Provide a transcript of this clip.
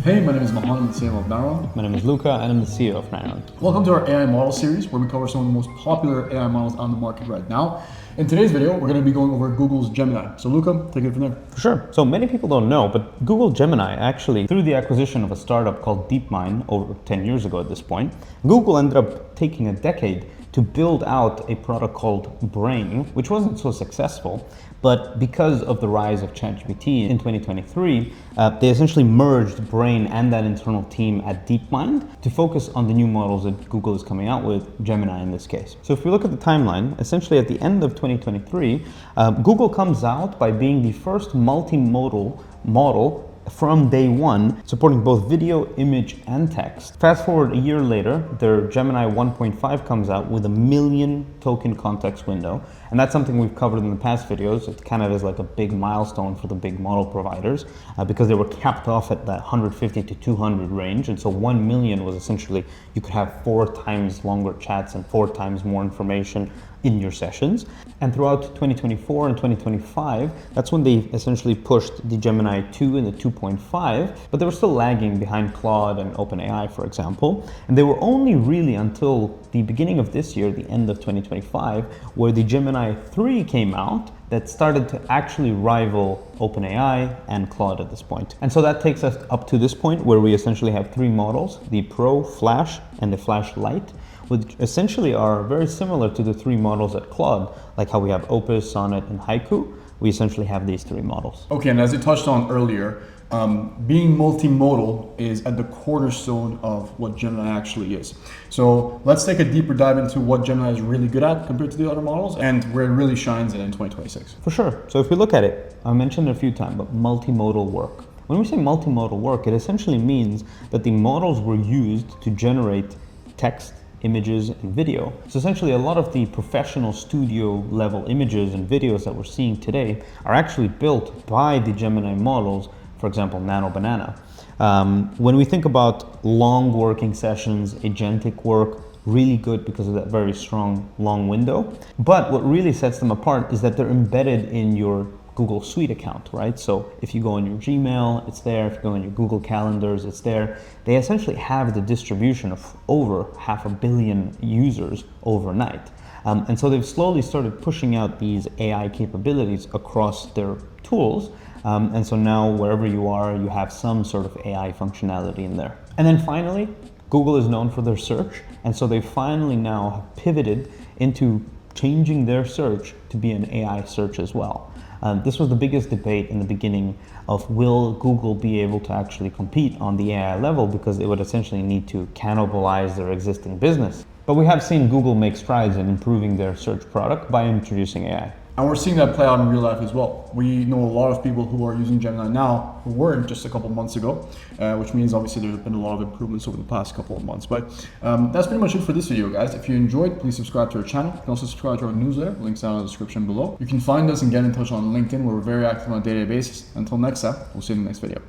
Hey, my name is Mohammed, I'm the CEO of Naro. My name is Luca, and I'm the CEO of Naro. Welcome to our AI model series, where we cover some of the most popular AI models on the market right now. In today's video, we're going to be going over Google's Gemini. So Luca, take it from there. For sure. So many people don't know, but Google Gemini actually, through the acquisition of a startup called DeepMind over 10 years ago at this point, Google ended up taking a decade to build out a product called Brain, which wasn't so successful. But because of the rise of ChatGPT in 2023, they essentially merged Brain and that internal team at DeepMind to focus on the new models that Google is coming out with, Gemini in this case. So if we look at the timeline, essentially at the end of 2023, Google comes out by being the first multimodal model from day one, supporting both video, image, and text. Fast forward a year later, their Gemini 1.5 comes out with 1 million token context window. And that's something we've covered in the past videos. It kind of is like a big milestone for the big model providers because they were capped off at that 150 to 200 range. And so 1 million was essentially, you could have 4 times longer chats and 4 times more information in your sessions. And throughout 2024 and 2025, that's when they essentially pushed the Gemini 2 and the 2.5, but they were still lagging behind Claude and OpenAI, for example. And they were only really until the beginning of this year, the end of 2025, where the Gemini 3 came out that started to actually rival OpenAI and Claude at this point. And so that takes us up to this point where we essentially have 3 models, the Pro, Flash, and the Flash Lite, which essentially are very similar to the 3 models at Claude, like how we have Opus, Sonnet, and Haiku. We essentially have these 3 models. Okay, and as you touched on earlier, being multimodal is at the cornerstone of what Gemini actually is. So let's take a deeper dive into what Gemini is really good at compared to the other models and where it really shines in 2026. For sure. So if we look at it, I mentioned it a few times, but multimodal work. When we say multimodal work, it essentially means that the models were used to generate text, images, and video. So essentially a lot of the professional studio level images and videos that we're seeing today are actually built by the Gemini models, for example, Nano Banana. When we think about long working sessions, agentic work, really good because of that very strong long window. But what really sets them apart is that they're embedded in your Google Suite account, right? So if you go on your Gmail, it's there. If you go on your Google Calendars, it's there. They essentially have the distribution of over 500 million users overnight. And so they've slowly started pushing out these AI capabilities across their tools. And so now wherever you are, you have some sort of AI functionality in there. And then finally, Google is known for their search. And so they finally now have pivoted into changing their search to be an AI search as well. This was the biggest debate in the beginning of will Google be able to actually compete on the AI level because it would essentially need to cannibalize their existing business. But we have seen Google make strides in improving their search product by introducing AI. And we're seeing that play out in real life as well. We know a lot of people who are using Gemini now who weren't just a couple months ago, which means obviously there's been a lot of improvements over the past couple of months. But that's pretty much it for this video, guys. If you enjoyed, please subscribe to our channel. You can also subscribe to our newsletter. Links down in the description below. You can find us and get in touch on LinkedIn, where we're very active on a day-to-day basis. Until next time, we'll see you in the next video.